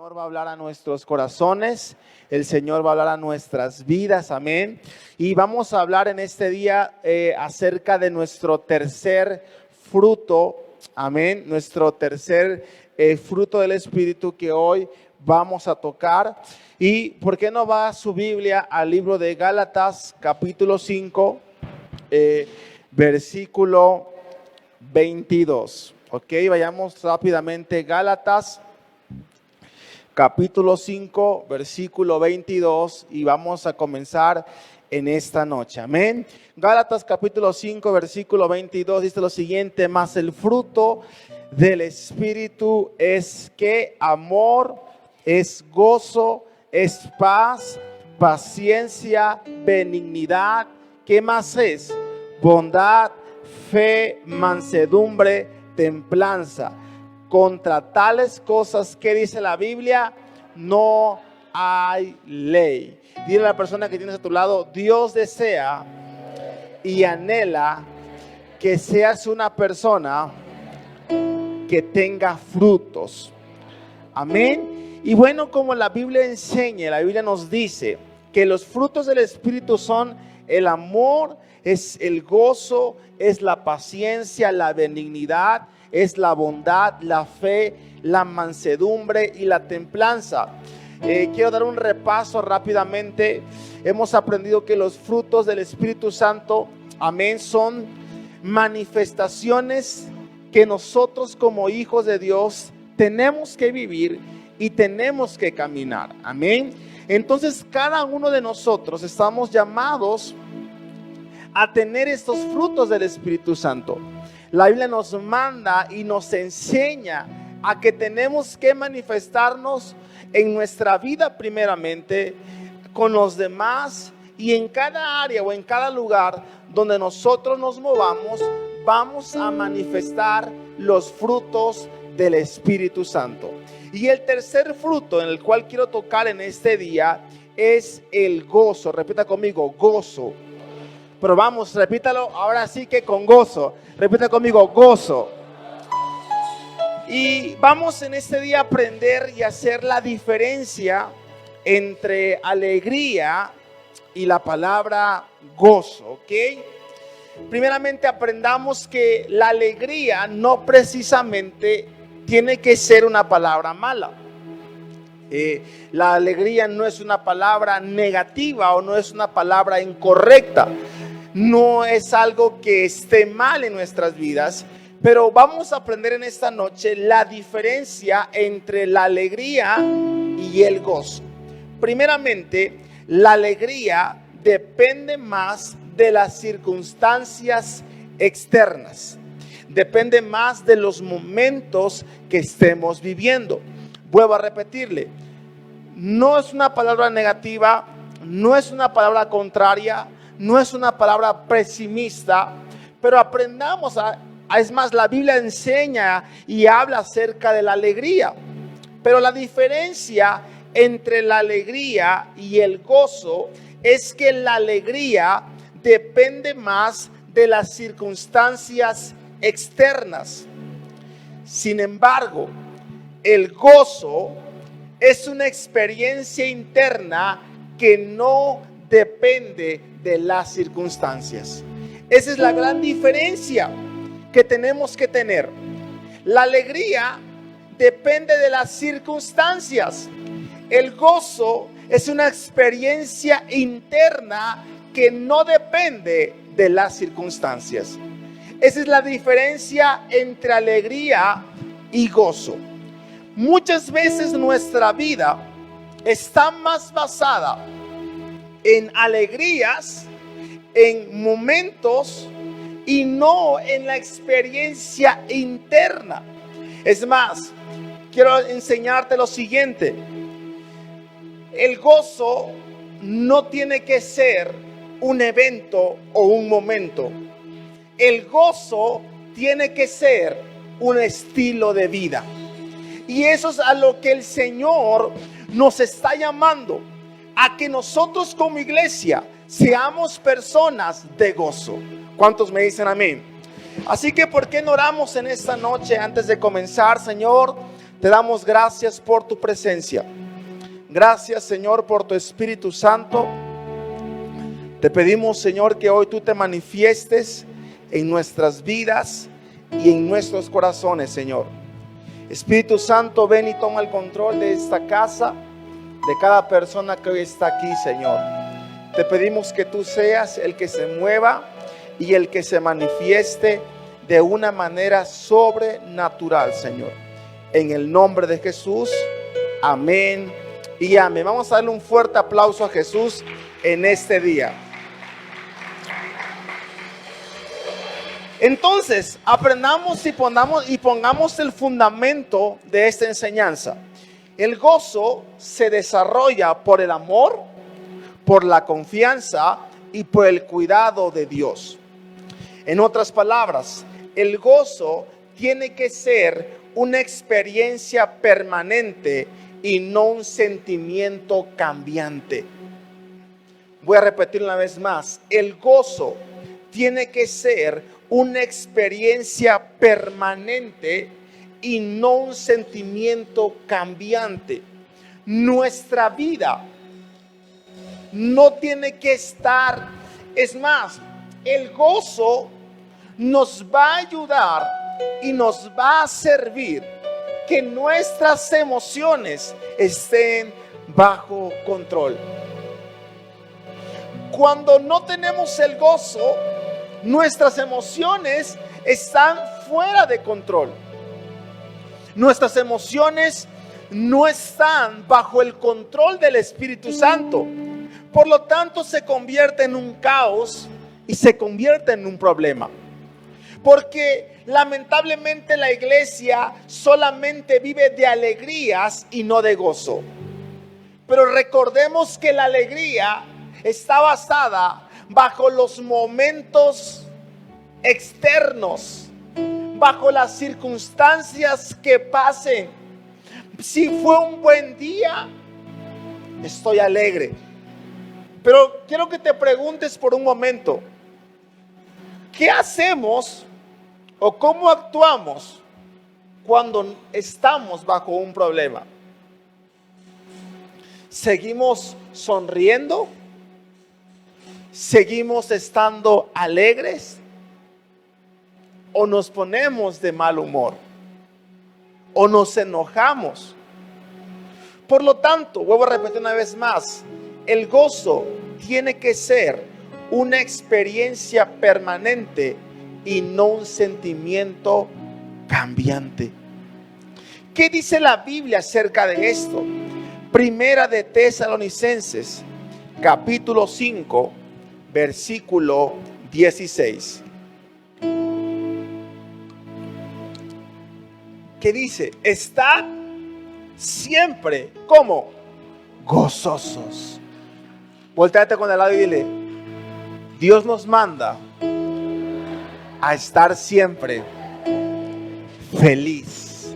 Señor va a hablar a nuestros corazones, el Señor va a hablar a nuestras vidas, amén. Y vamos a hablar en este día acerca de nuestro tercer fruto, amén, nuestro tercer fruto del Espíritu que hoy vamos a tocar. Y ¿por qué no va su Biblia al libro de Gálatas, capítulo 5, versículo 22? Ok, vayamos rápidamente, Gálatas capítulo 5, versículo 22, y vamos a comenzar en esta noche, amén. Gálatas capítulo 5, versículo 22 dice lo siguiente: mas el fruto del Espíritu es que amor, es gozo, es paz, paciencia, benignidad. ¿Qué más es? Bondad, fe, mansedumbre, templanza. Contra tales cosas, ¿qué dice la Biblia? No hay ley. Dile a la persona que tienes a tu lado: Dios desea y anhela que seas una persona que tenga frutos. Amén. Y bueno, como la Biblia enseña, la Biblia nos dice que los frutos del Espíritu son el amor, es el gozo, es la paciencia, la benignidad, es la bondad, la fe, la mansedumbre y la templanza. Quiero dar un repaso rápidamente. Hemos aprendido que los frutos del Espíritu Santo, amén, son manifestaciones que nosotros como hijos de Dios tenemos que vivir y tenemos que caminar, amén. Entonces cada uno de nosotros estamos llamados a tener estos frutos del Espíritu Santo. La Biblia nos manda y nos enseña a que tenemos que manifestarnos en nuestra vida primeramente, con los demás, y en cada área o en cada lugar donde nosotros nos movamos, vamos a manifestar los frutos del Espíritu Santo. Y el tercer fruto en el cual quiero tocar en este día es el gozo. Repita conmigo: gozo. Pero vamos, repítalo ahora sí que con gozo. Repita conmigo: gozo. Y vamos en este día a aprender y hacer la diferencia entre alegría y la palabra gozo, ¿ok? Primeramente aprendamos que la alegría no precisamente tiene que ser una palabra mala. La alegría no es una palabra negativa o no es una palabra incorrecta. No es algo que esté mal en nuestras vidas, pero vamos a aprender en esta noche la diferencia entre la alegría y el gozo. Primeramente, la alegría depende más de las circunstancias externas, depende más de los momentos que estemos viviendo. Vuelvo a repetirle, no es una palabra negativa, no es una palabra contraria, no es una palabra pesimista, pero aprendamos es más, la Biblia enseña y habla acerca de la alegría. Pero la diferencia entre la alegría y el gozo es que la alegría depende más de las circunstancias externas. Sin embargo, el gozo es una experiencia interna que no depende de las circunstancias. Esa es la gran diferencia que tenemos que tener. La alegría depende de las circunstancias. El gozo es una experiencia interna que no depende de las circunstancias. Esa es la diferencia entre alegría y gozo. Muchas veces nuestra vida está más basada en alegrías, en momentos, y no en la experiencia interna. Es más, quiero enseñarte lo siguiente: el gozo no tiene que ser un evento o un momento. El gozo tiene que ser un estilo de vida. Y eso es a lo que el Señor nos está llamando, a que nosotros como iglesia seamos personas de gozo. ¿Cuántos me dicen amén? Así que ¿por qué no oramos en esta noche antes de comenzar? Señor, Te damos gracias por tu presencia. Gracias, Señor, por tu Espíritu Santo. Te pedimos, Señor, que hoy tú te manifiestes en nuestras vidas y en nuestros corazones, Señor. Espíritu Santo, ven y toma el control de esta casa, de cada persona que hoy está aquí, Señor. Te pedimos que tú seas el que se mueva y el que se manifieste de una manera sobrenatural, Señor. En el nombre de Jesús, amén y amén. Vamos a darle un fuerte aplauso a Jesús en este día. Entonces, aprendamos y pongamos el fundamento de esta enseñanza. El gozo se desarrolla por el amor, por la confianza y por el cuidado de Dios. En otras palabras, el gozo tiene que ser una experiencia permanente y no un sentimiento cambiante. Voy a repetir una vez más. El gozo tiene que ser una experiencia permanente y no un sentimiento cambiante. Nuestra vida no tiene que estar, es más, el gozo nos va a ayudar y nos va a servir que nuestras emociones estén bajo control. Cuando no tenemos el gozo, nuestras emociones están fuera de control. Nuestras emociones no están bajo el control del Espíritu Santo. Por lo tanto, se convierte en un caos y se convierte en un problema. Porque lamentablemente la iglesia solamente vive de alegrías y no de gozo. Pero recordemos que la alegría está basada bajo los momentos externos, bajo las circunstancias que pasen. Si fue un buen día, estoy alegre. Pero quiero que te preguntes por un momento, ¿qué hacemos o cómo actuamos cuando estamos bajo un problema? ¿Seguimos sonriendo? ¿Seguimos estando alegres? ¿O nos ponemos de mal humor? ¿O nos enojamos? Por lo tanto, vuelvo a repetir una vez más, el gozo tiene que ser una experiencia permanente y no un sentimiento cambiante. ¿Qué dice la Biblia acerca de esto? Primera de Tesalonicenses, capítulo 5, versículo 16. ¿Qué dice? Estad siempre, ¿cómo? Gozosos. Voltéate con el lado y dile, Dios nos manda a estar siempre feliz.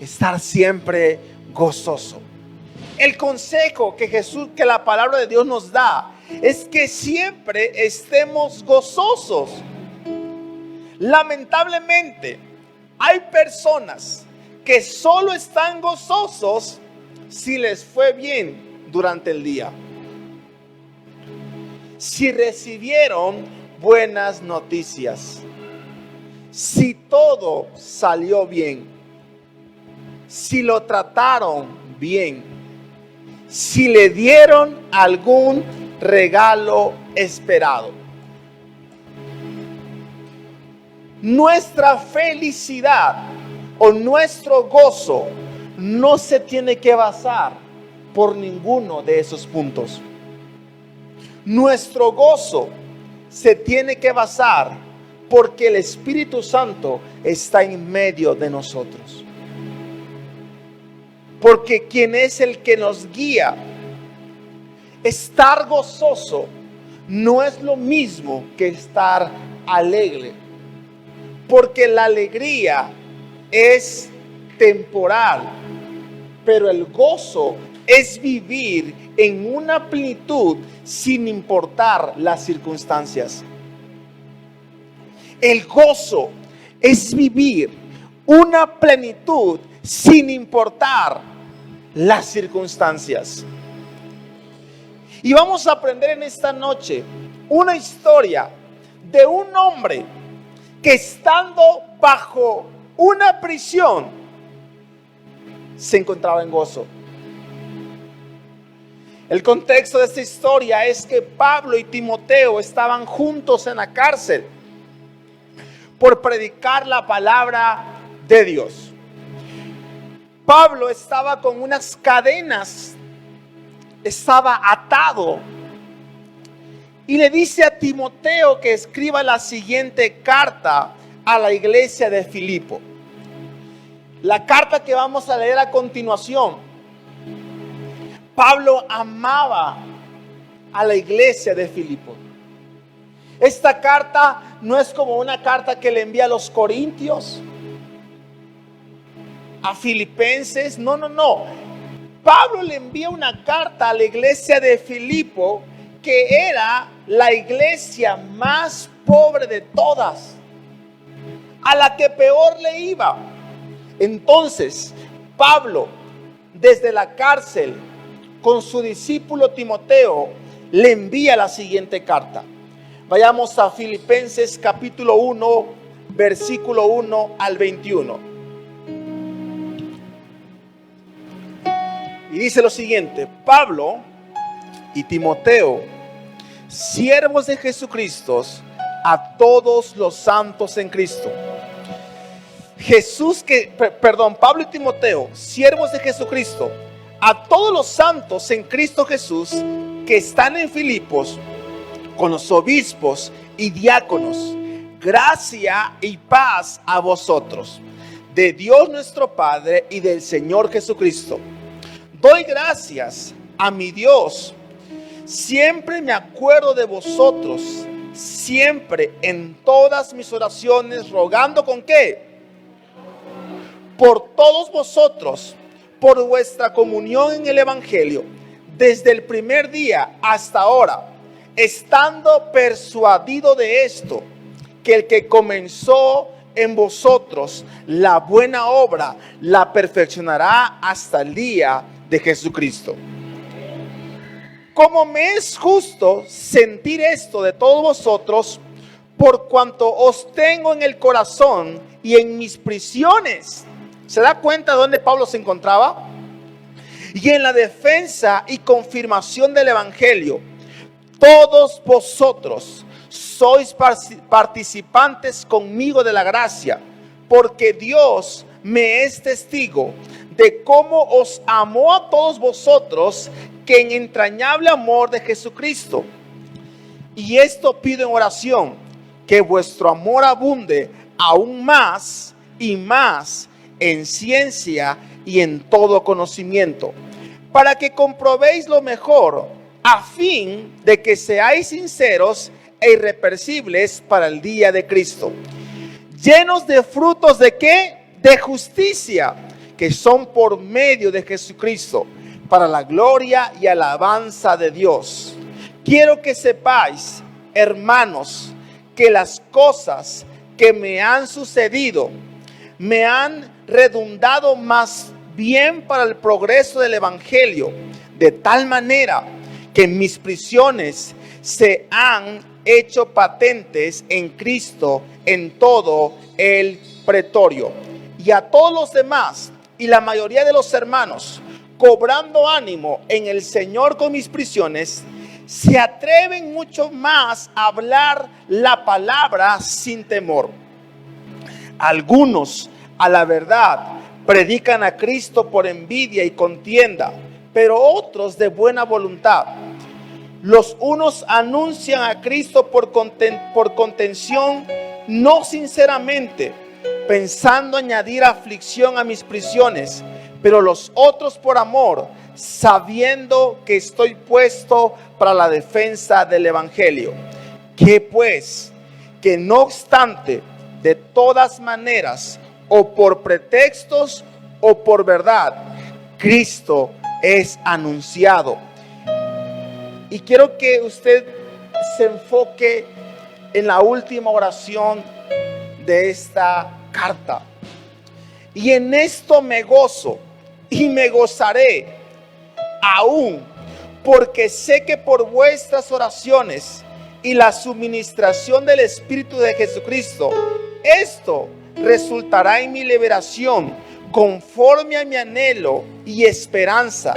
Estar siempre gozoso. El consejo que la palabra de Dios nos da es que siempre estemos gozosos. Lamentablemente, hay personas que solo están gozosos si les fue bien durante el día. Si recibieron buenas noticias. Si todo salió bien. Si lo trataron bien. Si le dieron algún regalo esperado. Nuestra felicidad o nuestro gozo no se tiene que basar por ninguno de esos puntos. Nuestro gozo se tiene que basar porque el Espíritu Santo está en medio de nosotros. Porque quien es el que nos guía, estar gozoso no es lo mismo que estar alegre. Porque la alegría es temporal, pero el gozo es vivir en una plenitud sin importar las circunstancias. El gozo es vivir una plenitud sin importar las circunstancias. Y vamos a aprender en esta noche una historia de un hombre que, estando bajo una prisión, se encontraba en gozo. El contexto de esta historia es que Pablo y Timoteo estaban juntos en la cárcel por predicar la palabra de Dios. Pablo estaba con unas cadenas, estaba atado, y le dice a Timoteo que escriba la siguiente carta a la iglesia de Filipo. La carta que vamos a leer a continuación. Pablo amaba a la iglesia de Filipo. Esta carta no es como una carta que le envía a los corintios, a filipenses. No. Pablo le envía una carta a la iglesia de Filipo, que era la iglesia más pobre de todas, a la que peor le iba. Entonces, Pablo, desde la cárcel, con su discípulo Timoteo, le envía la siguiente carta. Vayamos a Filipenses capítulo 1, versículo 1 al 21. Y dice lo siguiente: Pablo y Timoteo, siervos de Jesucristo, a todos los santos en Cristo. Pablo y Timoteo, siervos de Jesucristo, a todos los santos en Cristo Jesús que están en Filipos, con los obispos y diáconos, gracia y paz a vosotros, de Dios nuestro Padre y del Señor Jesucristo. Doy gracias a mi Dios, siempre me acuerdo de vosotros, siempre en todas mis oraciones, rogando ¿con qué? Por todos vosotros, por vuestra comunión en el Evangelio, desde el primer día hasta ahora, estando persuadido de esto, que el que comenzó en vosotros la buena obra, la perfeccionará hasta el día de Jesucristo. Como me es justo sentir esto de todos vosotros, por cuanto os tengo en el corazón y en mis prisiones. ¿Se da cuenta de dónde Pablo se encontraba? Y en la defensa y confirmación del Evangelio. Todos vosotros sois participantes conmigo de la gracia, porque Dios me es testigo de cómo os amó a todos vosotros, que en entrañable amor de Jesucristo. Y esto pido en oración, que vuestro amor abunde aún más y más en ciencia y en todo conocimiento, para que comprobéis lo mejor, a fin de que seáis sinceros e irreprensibles para el día de Cristo, llenos de frutos ¿de qué? De justicia, que son por medio de Jesucristo, para la gloria y alabanza de Dios. Quiero que sepáis, hermanos, que las cosas que me han sucedido me han redundado más bien para el progreso del Evangelio, de tal manera que mis prisiones se han hecho patentes en Cristo en todo el pretorio. Y a todos los demás y la mayoría de los hermanos, cobrando ánimo en el Señor con mis prisiones, se atreven mucho más a hablar la palabra sin temor. Algunos, a la verdad, predican a Cristo por envidia y contienda, pero otros de buena voluntad. Los unos anuncian a Cristo por contención, no sinceramente, pensando añadir aflicción a mis prisiones, pero los otros por amor, sabiendo que estoy puesto para la defensa del Evangelio. Que pues, que no obstante, de todas maneras, o por pretextos o por verdad, Cristo es anunciado. Y quiero que usted se enfoque en la última oración de esta carta. y en esto me gozo y me gozaré aún, porque sé que por vuestras oraciones y la suministración del Espíritu de Jesucristo, esto resultará en mi liberación, conforme a mi anhelo y esperanza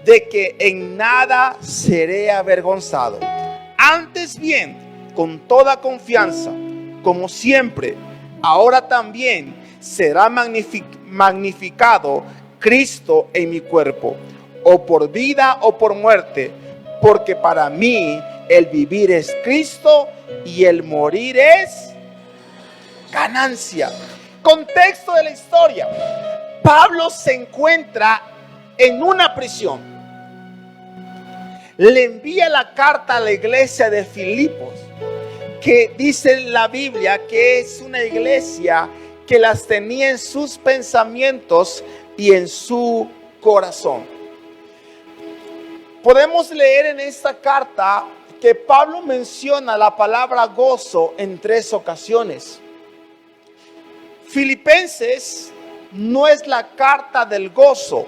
de que en nada seré avergonzado. Antes bien, con toda confianza, como siempre, ahora también será magnificado Cristo en mi cuerpo, o por vida o por muerte, porque para mí el vivir es Cristo y el morir es ganancia. Contexto de la historia: Pablo se encuentra en una prisión. Le envía la carta a la iglesia de Filipos, que dice la Biblia que es una iglesia que las tenía en sus pensamientos y en su corazón. Podemos leer en esta carta que Pablo menciona la palabra gozo en 3 ocasiones. Filipenses no es la carta del gozo.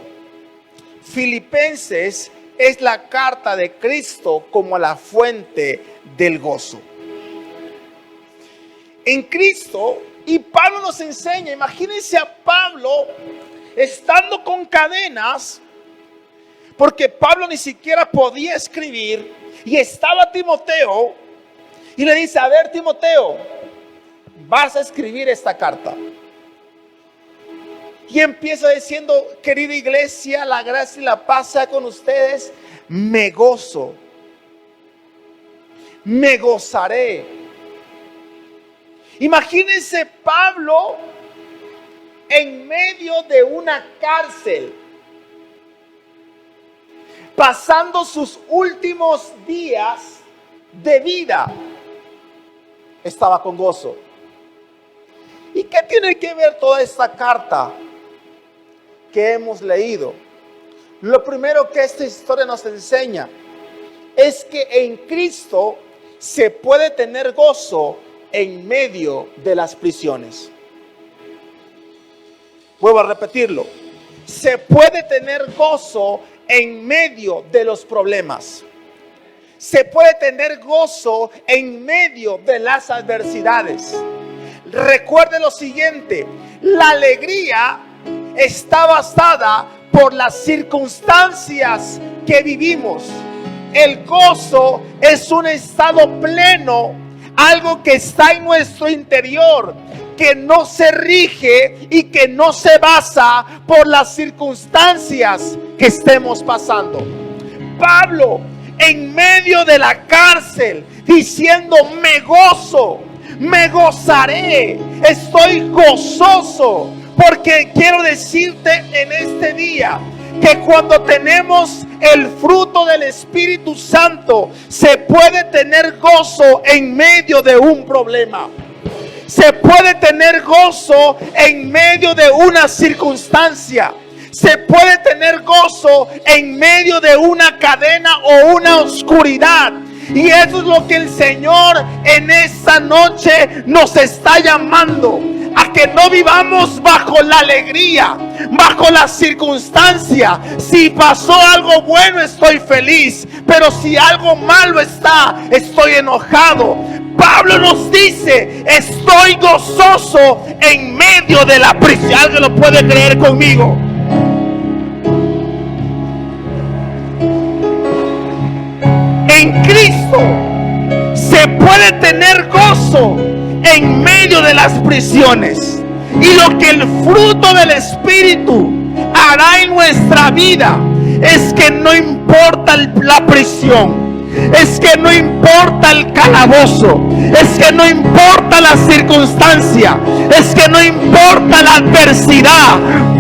Filipenses es la carta de Cristo como la fuente del gozo. En Cristo, y Pablo nos enseña, imagínense a Pablo estando con cadenas, porque Pablo ni siquiera podía escribir, y estaba Timoteo, y le dice: a ver, Timoteo, vas a escribir esta carta. Y empieza diciendo: querida iglesia, la gracia y la paz sea con ustedes. Me gozo, me gozaré. Imagínense Pablo en medio de una cárcel, pasando sus últimos días de vida. Estaba con gozo. ¿Y qué tiene que ver toda esta carta que hemos leído? Lo primero que esta historia nos enseña es que en Cristo se puede tener gozo en medio de las prisiones. Vuelvo a repetirlo: se puede tener gozo en medio de los problemas. Se puede tener gozo en medio de las adversidades. Recuerde lo siguiente: la alegría está basada por las circunstancias que vivimos. El gozo es un estado pleno, algo que está en nuestro interior, que no se rige y que no se basa por las circunstancias que estemos pasando. Pablo, en medio de la cárcel, diciendo: me gozo, me gozaré, estoy gozoso. Porque quiero decirte en este día que cuando tenemos el fruto del Espíritu Santo, se puede tener gozo en medio de un problema. Se puede tener gozo en medio de una circunstancia. Se puede tener gozo en medio de una cadena o una oscuridad. Y eso es lo que el Señor en esta noche nos está llamando: a que no vivamos bajo la alegría, bajo la circunstancia. Si pasó algo bueno, estoy feliz, pero si algo malo está, estoy enojado. Pablo nos dice: estoy gozoso en medio de la prisión. ¿Alguien lo puede creer conmigo? En Cristo se puede tener gozo en medio de las prisiones. Y lo que el fruto del Espíritu hará en nuestra vida es que no importa la prisión, es que no importa el calabozo, es que no importa la circunstancia, es que no importa la adversidad,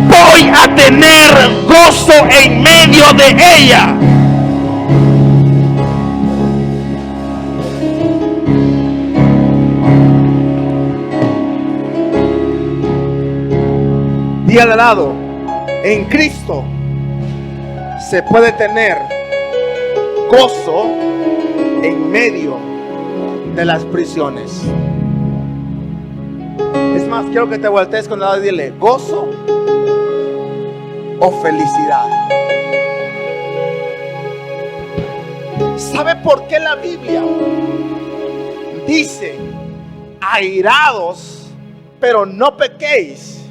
voy a tener gozo en medio de ella. Y al lado: en Cristo se puede tener gozo en medio de las prisiones. Es más, más, quiero que te voltees con el lado y dile: ¿gozo o felicidad? ¿Sabe por qué la Biblia dice: airados, pero no pequéis?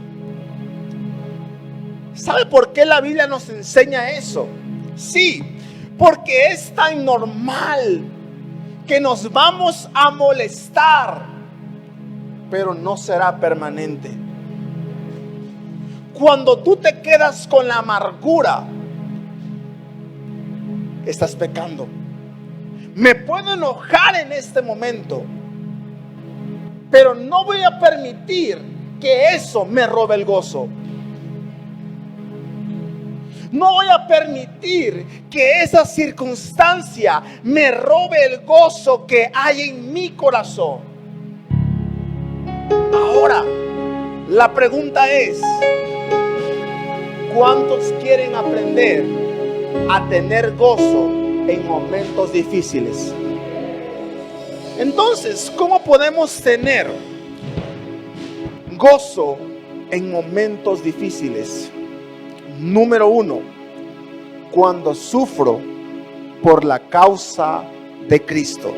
¿Sabe por qué la Biblia nos enseña eso? Sí, porque es tan normal que nos vamos a molestar, pero no será permanente. Cuando tú te quedas con la amargura, estás pecando. Me puedo enojar en este momento, pero no voy a permitir que eso me robe el gozo. No voy a permitir que esa circunstancia me robe el gozo que hay en mi corazón. Ahora, la pregunta es: ¿cuántos quieren aprender a tener gozo en momentos difíciles? Entonces, ¿cómo podemos tener gozo en momentos difíciles? Número 1, cuando sufro por la causa de Cristo.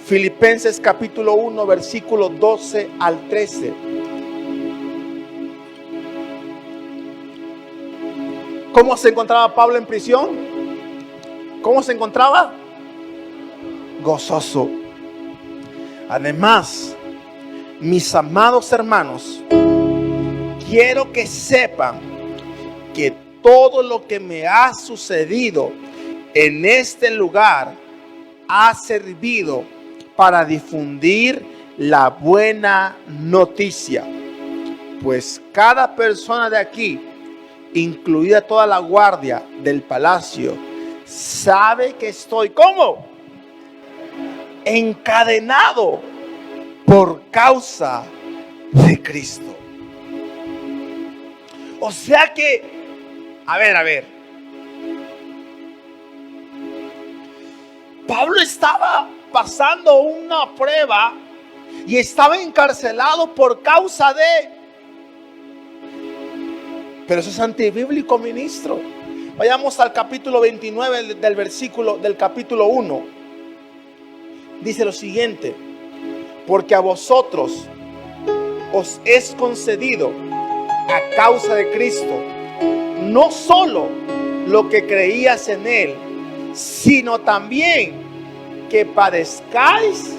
Filipenses capítulo 1, versículo 12 al 13. ¿Cómo se encontraba Pablo en prisión? ¿Cómo se encontraba? Gozoso. Además, mis amados hermanos, quiero que sepan que todo lo que me ha sucedido en este lugar ha servido para difundir la buena noticia. Pues cada persona de aquí, incluida toda la guardia del palacio, sabe que estoy, ¿cómo? Encadenado por causa de Cristo. O sea que, a ver, Pablo estaba pasando una prueba y estaba encarcelado por causa de... Pero eso es antibíblico, ministro. Vayamos al capítulo 29 del capítulo 1. Dice lo siguiente: porque a vosotros os es concedido a causa de Cristo no solo lo que creías en Él, sino también que padezcáis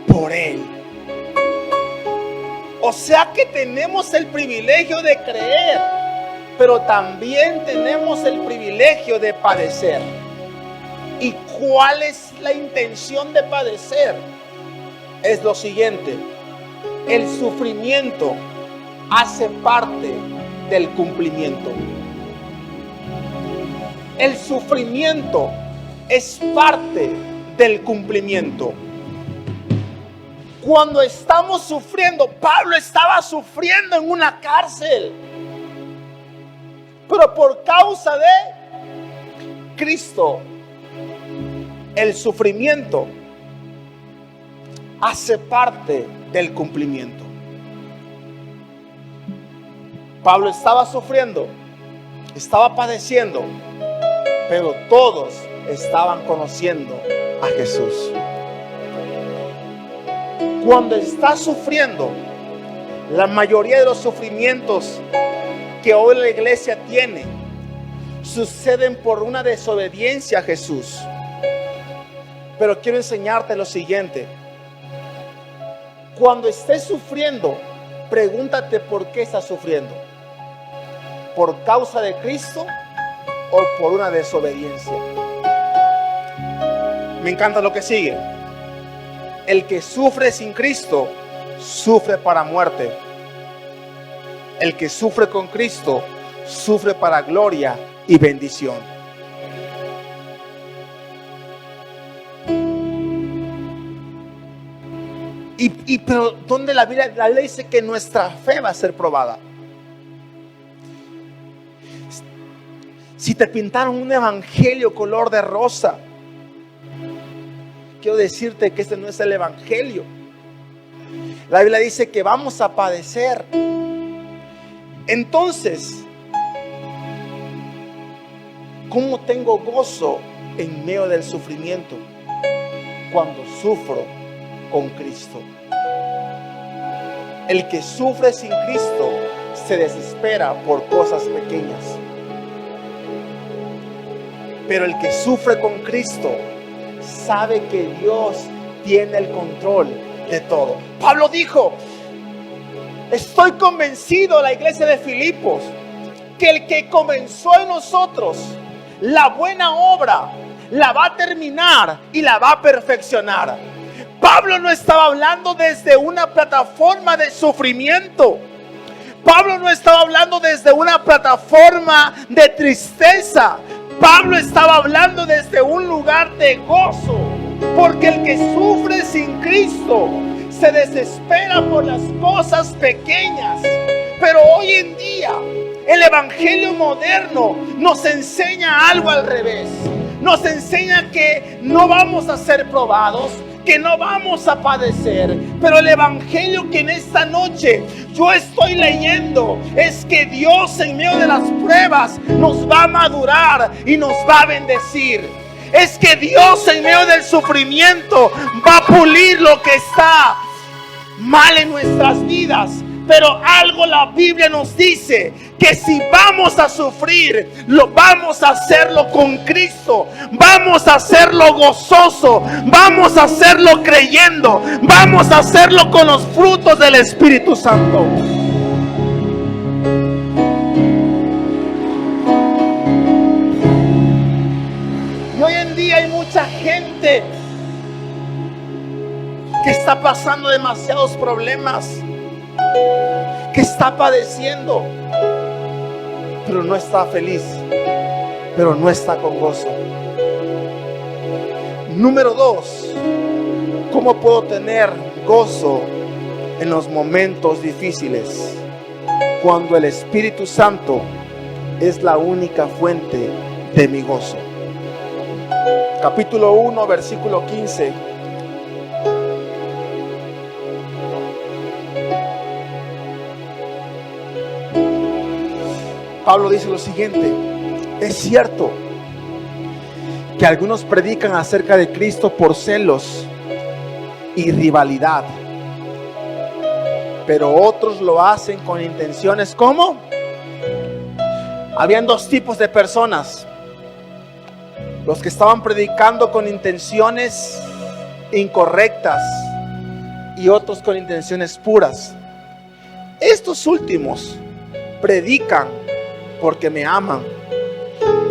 por Él. O sea que tenemos el privilegio de creer, pero también tenemos el privilegio de padecer. ¿Y cuál es la intención de padecer? Es lo siguiente: el sufrimiento hace parte del cumplimiento. El sufrimiento es parte del cumplimiento. Cuando estamos sufriendo, Pablo estaba sufriendo en una cárcel, pero por causa de Cristo, el sufrimiento hace parte del cumplimiento. Pablo estaba sufriendo, estaba padeciendo, pero todos estaban conociendo a Jesús. Cuando estás sufriendo, la mayoría de los sufrimientos que hoy la iglesia tiene suceden por una desobediencia a Jesús. Pero quiero enseñarte lo siguiente: cuando estés sufriendo, pregúntate por qué estás sufriendo. ¿Por causa de Cristo o por una desobediencia? Me encanta lo que sigue. El que sufre sin Cristo, sufre para muerte. El que sufre con Cristo, sufre para gloria y bendición. Pero ¿dónde la Biblia, la ley dice que nuestra fe va a ser probada? Si te pintaron un evangelio color de rosa, quiero decirte que ese no es el evangelio. La Biblia dice que vamos a padecer. Entonces, ¿cómo tengo gozo en medio del sufrimiento? Cuando sufro con Cristo. El que sufre sin Cristo se desespera por cosas pequeñas. Pero el que sufre con Cristo sabe que Dios tiene el control de todo. Pablo dijo: estoy convencido, la iglesia de Filipos, que el que comenzó en nosotros la buena obra la va a terminar y la va a perfeccionar. Pablo no estaba hablando desde una plataforma de sufrimiento. Pablo no estaba hablando desde una plataforma de tristeza. Pablo estaba hablando desde un lugar de gozo, porque el que sufre sin Cristo se desespera por las cosas pequeñas. Pero hoy en día el evangelio moderno nos enseña algo al revés. Nos enseña que no vamos a ser probados, que no vamos a padecer. Pero el evangelio que en esta noche yo estoy leyendo es que Dios en medio de las pruebas nos va a madurar y nos va a bendecir. Es que Dios en medio del sufrimiento va a pulir lo que está mal en nuestras vidas. Pero algo la Biblia nos dice, que si vamos a sufrir, vamos a hacerlo con Cristo, vamos a hacerlo gozoso, vamos a hacerlo creyendo, vamos a hacerlo con los frutos del Espíritu Santo. Y hoy en día hay mucha gente que está pasando demasiados problemas, que está padeciendo, pero no está feliz, pero no está con gozo. Número 2, ¿cómo puedo tener gozo en los momentos difíciles? Cuando el Espíritu Santo es la única fuente de mi gozo. Capítulo 1, versículo 15. Pablo dice lo siguiente: es cierto que algunos predican acerca de Cristo por celos y rivalidad, pero otros lo hacen con intenciones. ¿Cómo? Habían dos tipos de personas: los que estaban predicando con intenciones incorrectas y otros con intenciones puras. Estos últimos predican porque me aman,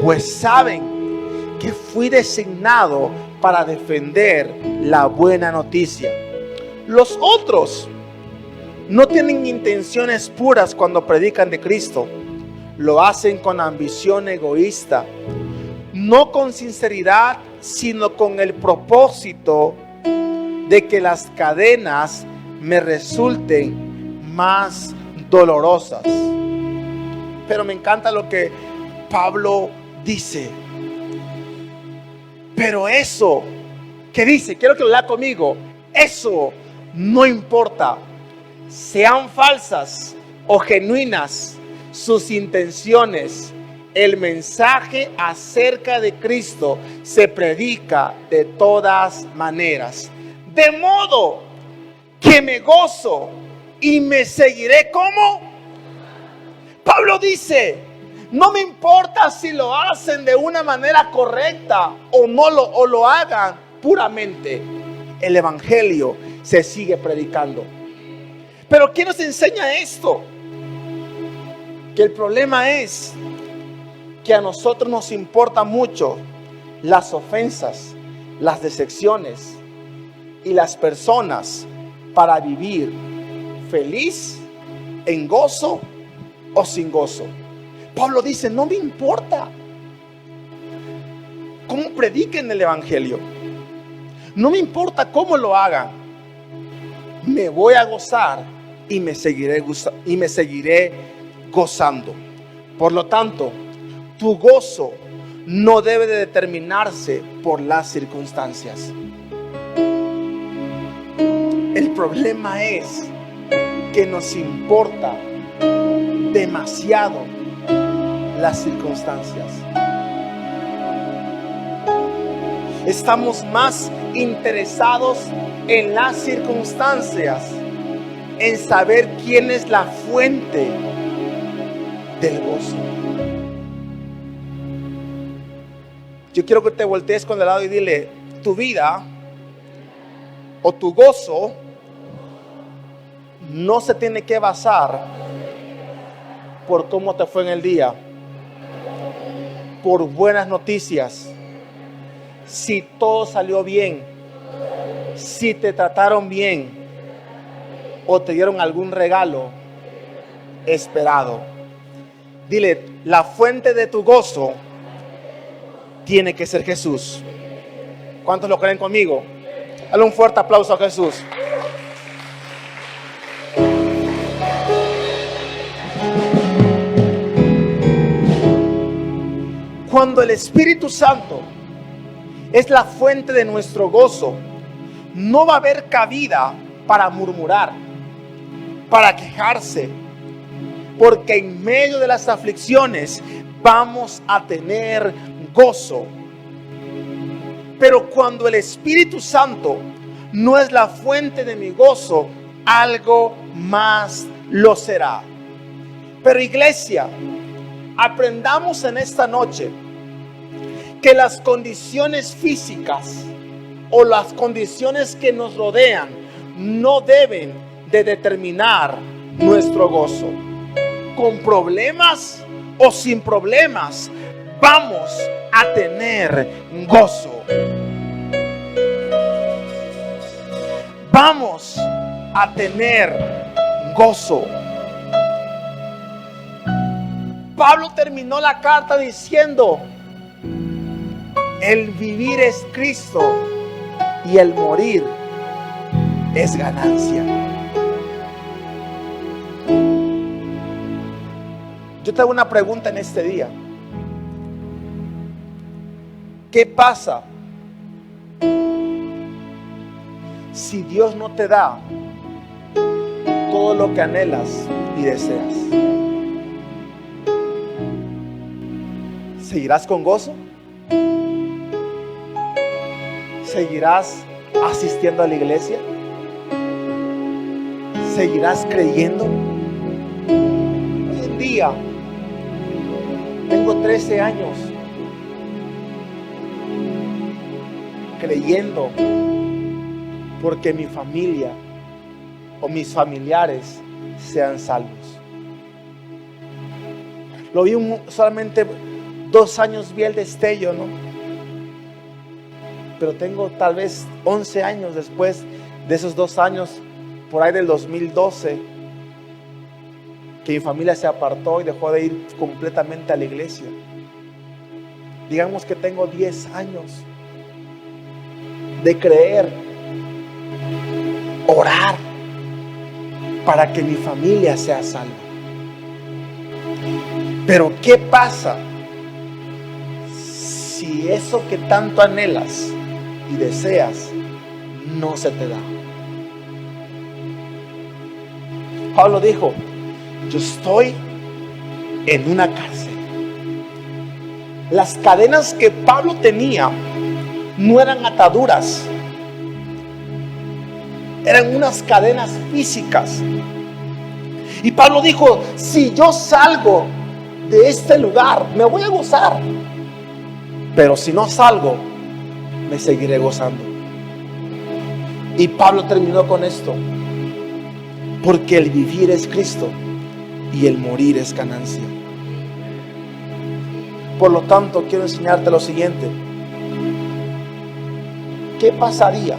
pues saben que fui designado para defender la buena noticia. Los otros no tienen intenciones puras cuando predican de Cristo. Lo hacen con ambición egoísta, no con sinceridad, sino con el propósito de que las cadenas me resulten más dolorosas. Pero me encanta lo que Pablo dice. Pero eso, ¿qué dice? Quiero que lo lea conmigo. Eso no importa. Sean falsas o genuinas sus intenciones, el mensaje acerca de Cristo se predica de todas maneras. De modo que me gozo y me seguiré. ¿Cómo? Pablo dice: no me importa si lo hacen de una manera correcta o no lo hagan puramente. El evangelio se sigue predicando. Pero ¿qué nos enseña esto? Que el problema es que a nosotros nos importa mucho las ofensas, las decepciones y las personas para vivir feliz, en gozo o sin gozo. Pablo dice: no me importa cómo prediquen el evangelio, no me importa cómo lo hagan, me voy a gozar y me seguiré gozando. Por lo tanto, tu gozo no debe de determinarse por las circunstancias. El problema es que nos importa demasiado las circunstancias. Estamos más interesados en las circunstancias, en saber quién es la fuente del gozo. Yo quiero que te voltees con el lado y dile: tu vida o tu gozo no se tiene que basar por cómo te fue en el día, por buenas noticias, si todo salió bien, si te trataron bien o te dieron algún regalo esperado. Dile: la fuente de tu gozo tiene que ser Jesús. ¿Cuántos lo creen conmigo? Dale un fuerte aplauso a Jesús. Cuando el Espíritu Santo es la fuente de nuestro gozo, no va a haber cabida para murmurar, para quejarse, porque en medio de las aflicciones vamos a tener gozo. Pero cuando el Espíritu Santo no es la fuente de mi gozo, algo más lo será. Pero iglesia, aprendamos en esta noche que las condiciones físicas o las condiciones que nos rodean no deben de determinar nuestro gozo. Con problemas o sin problemas, vamos a tener gozo. Vamos a tener gozo. Pablo terminó la carta diciendo: el vivir es Cristo y el morir es ganancia. Yo te hago una pregunta en este día. ¿Qué pasa si Dios no te da todo lo que anhelas y deseas? ¿Seguirás con gozo? ¿Seguirás asistiendo a la iglesia? ¿Seguirás creyendo? Hoy en día tengo 13 años creyendo porque mi familia o mis familiares sean salvos. Lo vi solamente 2 años, vi el destello, ¿no? Pero tengo tal vez 11 años después de esos 2 años, por ahí del 2012, que mi familia se apartó y dejó de ir completamente a la iglesia. Digamos que tengo 10 años de creer, orar para que mi familia sea salva. Pero ¿qué pasa si eso que tanto anhelas y deseas no se te da? Pablo dijo: yo estoy en una cárcel. Las cadenas que Pablo tenía no eran ataduras, eran unas cadenas físicas. Y Pablo dijo: si yo salgo de este lugar, me voy a gozar, pero si no salgo, me seguiré gozando. Y Pablo terminó con esto: porque el vivir es Cristo y el morir es ganancia. Por lo tanto, quiero enseñarte lo siguiente. ¿Qué pasaría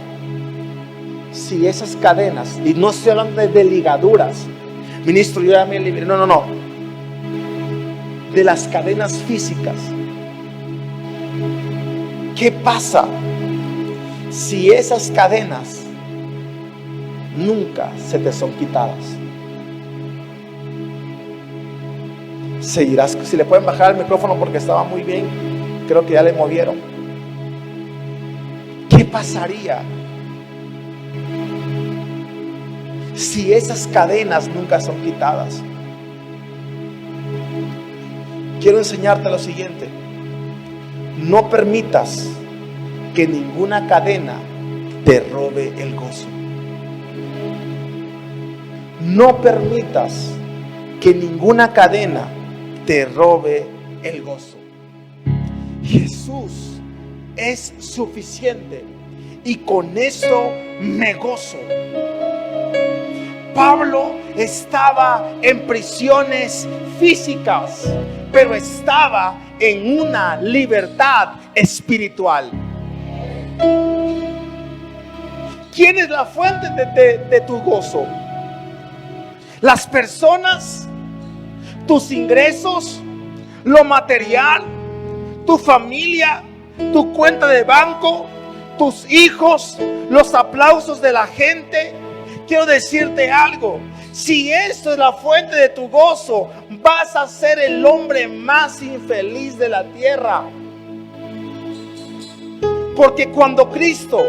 si esas cadenas, y no estoy hablando de ligaduras, ministro, yo ya me libré, no, de las cadenas físicas? ¿Qué pasa si esas cadenas nunca se te son quitadas? Seguirás. Si le pueden bajar el micrófono porque estaba muy bien, creo que ya le movieron. ¿Qué pasaría si esas cadenas nunca son quitadas? Quiero enseñarte lo siguiente: no permitas que ninguna cadena te robe el gozo. No permitas que ninguna cadena te robe el gozo. Jesús es suficiente y con eso me gozo. Pablo estaba en prisiones físicas, pero estaba en una libertad espiritual. ¿Quién es la fuente de tu gozo? ¿Las personas? ¿Tus ingresos? ¿Lo material? ¿Tu familia? ¿Tu cuenta de banco? ¿Tus hijos? ¿Los aplausos de la gente? Quiero decirte algo: si esto es la fuente de tu gozo, vas a ser el hombre más infeliz de la tierra. Porque cuando Cristo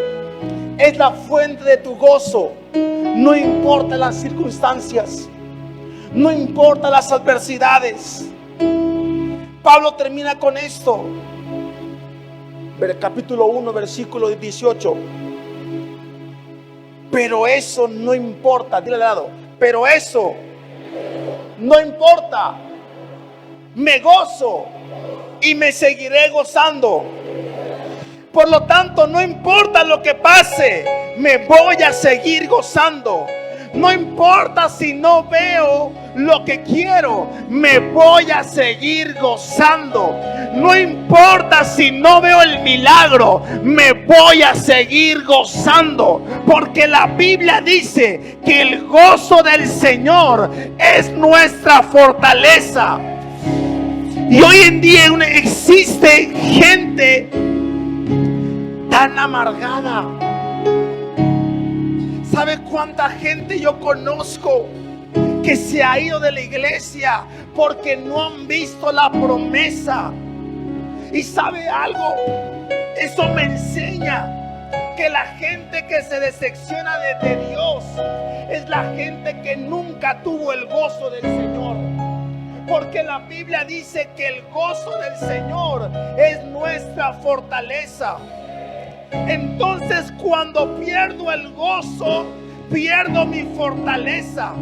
es la fuente de tu gozo, no importa las circunstancias, no importa las adversidades. Pablo termina con esto, capítulo 1, versículo 18. Pero eso no importa. Dile al lado: pero eso no importa. Me gozo y me seguiré gozando. Por lo tanto, no importa lo que pase, me voy a seguir gozando. No importa si no veo lo que quiero, me voy a seguir gozando. No importa si no veo el milagro, me voy a seguir gozando. Porque la Biblia dice que el gozo del Señor es nuestra fortaleza. Y hoy en día existe gente tan amargada. ¿Sabe cuánta gente yo conozco que se ha ido de la iglesia porque no han visto la promesa? Y ¿sabe algo? Eso me enseña que la gente que se decepciona de Dios es la gente que nunca tuvo el gozo del Señor. Porque la Biblia dice que el gozo del Señor es nuestra fortaleza. Entonces, cuando pierdo el gozo, pierdo mi fortaleza.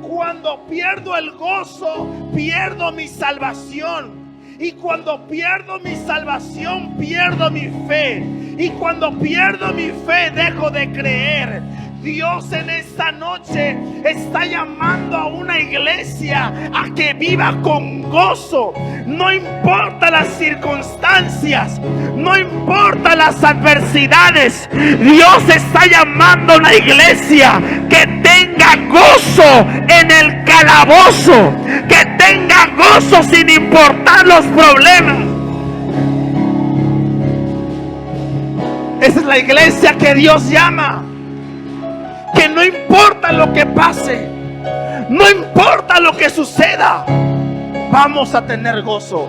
Cuando pierdo el gozo, pierdo mi salvación. Y cuando pierdo mi salvación, pierdo mi fe. Y cuando pierdo mi fe, dejo de creer. Dios en esta noche está llamando a una iglesia a que viva con gozo. No importa las circunstancias, no importa las adversidades. Dios está llamando a una iglesia que tenga gozo en el calabozo, que tenga gozo sin importar los problemas. Esa es la iglesia que Dios llama. Que no importa lo que pase, no importa lo que suceda, vamos a tener gozo.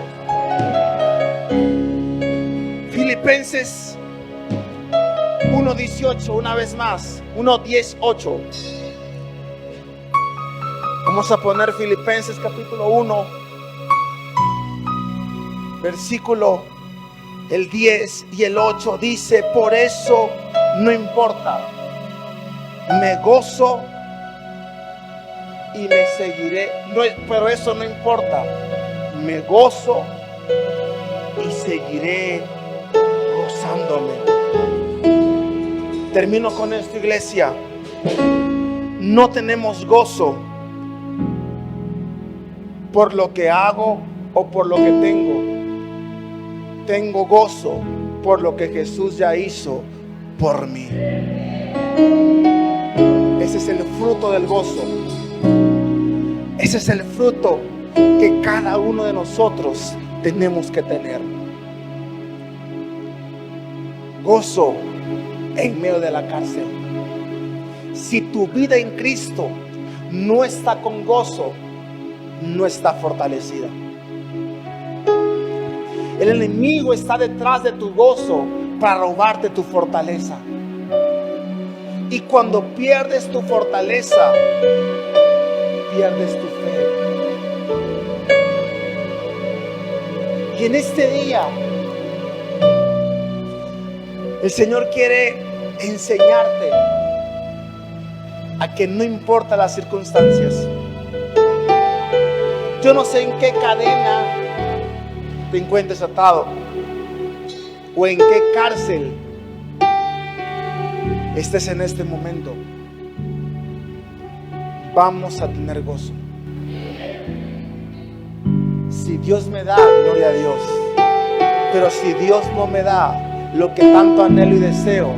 Filipenses 1:18, una vez más, 1:18. Vamos a poner Filipenses capítulo 1, versículo el 10 y el 8. Dice: por eso no importa. Me gozo y me seguiré. Pero eso no importa. Me gozo y seguiré gozándome. Termino con esto, iglesia. No tenemos gozo por lo que hago o por lo que tengo. Tengo gozo por lo que Jesús ya hizo por mí. Ese es el fruto del gozo. Ese es el fruto que cada uno de nosotros tenemos que tener. Gozo en medio de la cárcel. Si tu vida en Cristo no está con gozo, no está fortalecida. El enemigo está detrás de tu gozo para robarte tu fortaleza. Y cuando pierdes tu fortaleza, pierdes tu fe. Y en este día, el Señor quiere enseñarte a que no importa las circunstancias. Yo no sé en qué cadena te encuentres atado o en qué cárcel estés en este momento. Vamos a tener gozo. Si Dios me da, gloria a Dios. Pero si Dios no me da lo que tanto anhelo y deseo,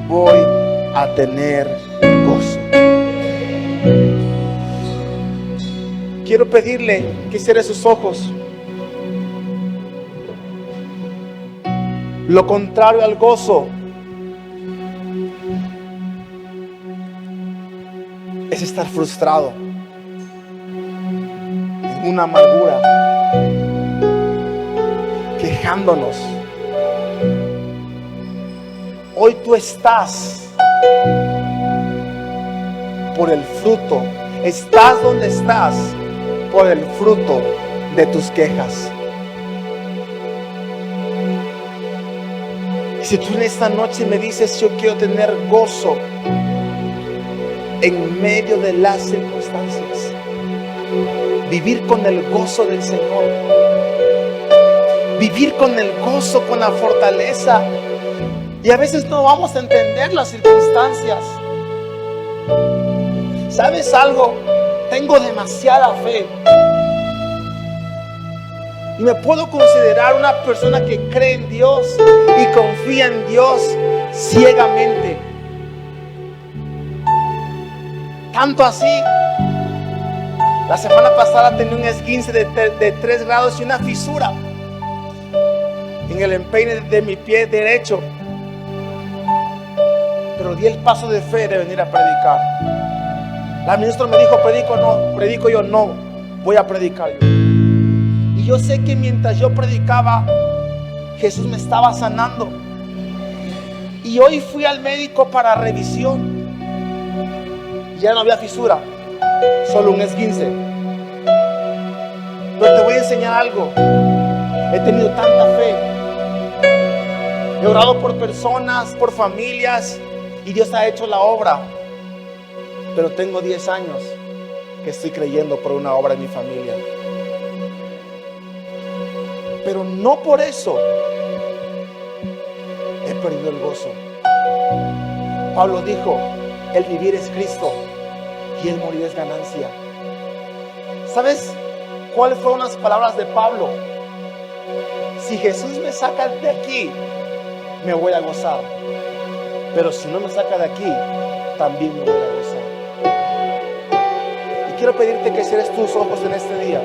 voy a tener gozo. Quiero pedirle que cierre sus ojos. Lo contrario al gozo es estar frustrado, en una amargura, quejándonos. Hoy tú estás por el fruto, estás donde estás por el fruto de tus quejas. Y si tú en esta noche me dices, yo quiero tener gozo en medio de las circunstancias, vivir con el gozo del Señor, vivir con el gozo, con la fortaleza. Y a veces no vamos a entender las circunstancias. ¿Sabes algo? Tengo demasiada fe y me puedo considerar una persona que cree en Dios y confía en Dios ciegamente. Tanto así, la semana pasada tenía un esguince de 3 grados y una fisura en el empeine de mi pie derecho. Pero di el paso de fe de venir a predicar. La ministra me dijo, predico, no, predico yo, no, voy a predicar yo. Y yo sé que mientras yo predicaba, Jesús me estaba sanando. Y hoy fui al médico para revisión. Ya no había fisura, solo un esguince. Pero te voy a enseñar algo. He tenido tanta fe. He orado por personas, por familias, y Dios ha hecho la obra. Pero tengo 10 años que estoy creyendo por una obra en mi familia. Pero no por eso he perdido el gozo. Pablo dijo, el vivir es Cristo y el morir es ganancia. ¿Sabes cuáles fueron las palabras de Pablo? Si Jesús me saca de aquí, me voy a gozar. Pero si no me saca de aquí, también me voy a gozar. Y quiero pedirte que cierres tus ojos en este día.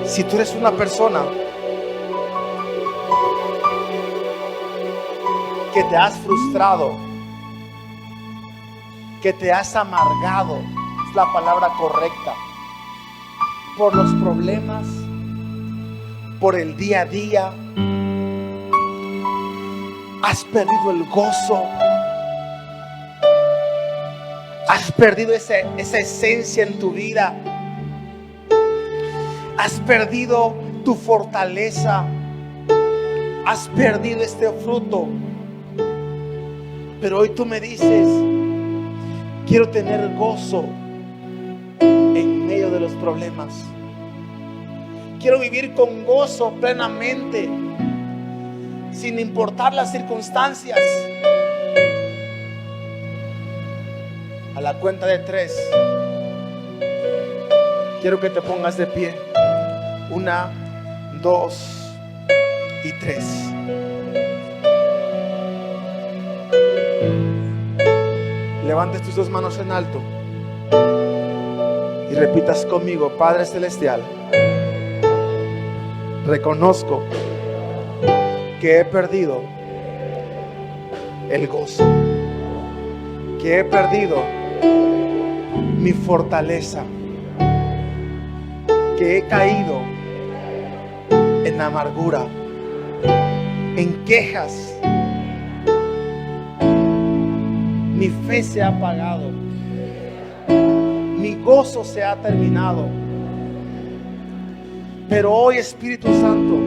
Si tú eres una persona que te has frustrado, que te has amargado, es la palabra correcta, por los problemas, por el día a día, has perdido el gozo, has perdido esa esencia en tu vida, has perdido tu fortaleza, has perdido este fruto. Pero hoy tú me dices, quiero tener gozo en medio de los problemas. Quiero vivir con gozo plenamente, sin importar las circunstancias. A la cuenta de 3, quiero que te pongas de pie. 1, 2 y 3. Levantes tus 2 manos en alto y repitas conmigo: Padre Celestial, reconozco que he perdido el gozo, que he perdido mi fortaleza, que he caído en amargura, en quejas, Mi fe se ha apagado. Mi gozo se ha terminado. Pero hoy, Espíritu Santo,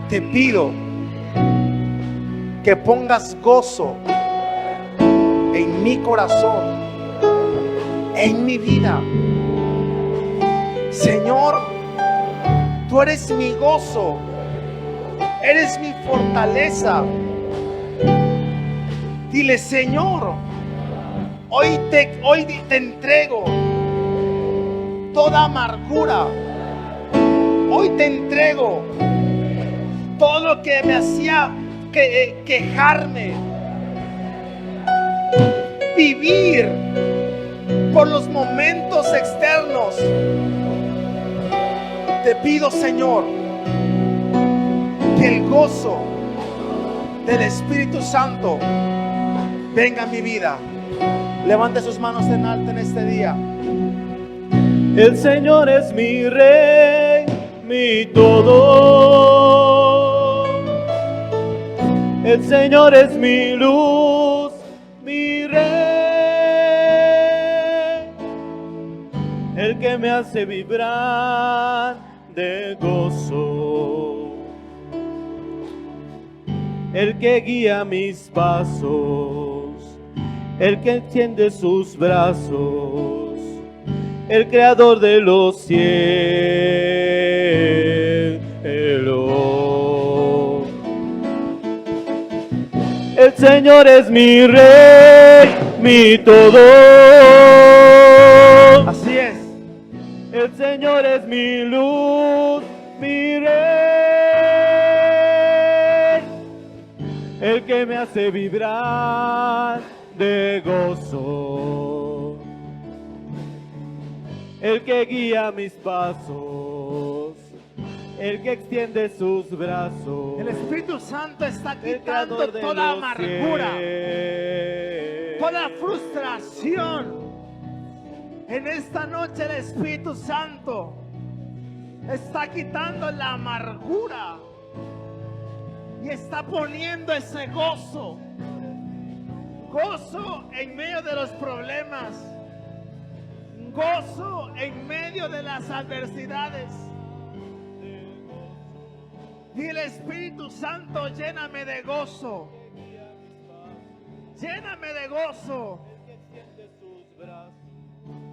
te pido que pongas gozo en mi corazón, en mi vida. Señor, tú eres mi gozo, eres mi fortaleza. Dile: Señor, hoy te entrego toda amargura. Hoy te entrego todo lo que me hacía quejarme, vivir por los momentos externos. Te pido, Señor, que el gozo del Espíritu Santo venga a mi vida. Levante sus manos en alto en este día. El Señor es mi Rey, mi todo. El Señor es mi luz, mi Rey, el que me hace vibrar de gozo, el que guía mis pasos, el que extiende sus brazos, el creador de los cielos. El Señor es mi Rey, mi todo. Así es. El Señor es mi luz, mi Rey, el que me hace vibrar de gozo, el que guía mis pasos, el que extiende sus brazos. El Espíritu Santo está El quitando creador de toda los amargura, cielos. toda frustración. En esta noche el Espíritu Santo está quitando la amargura y está poniendo ese gozo. Gozo en medio de los problemas. Gozo en medio de las adversidades. Y el Espíritu Santo, lléname de gozo. Lléname de gozo.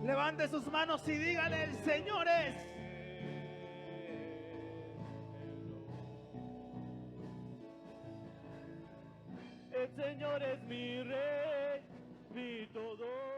Levante sus manos y dígale: el Señor es. El Señor es mi Rey, mi todo.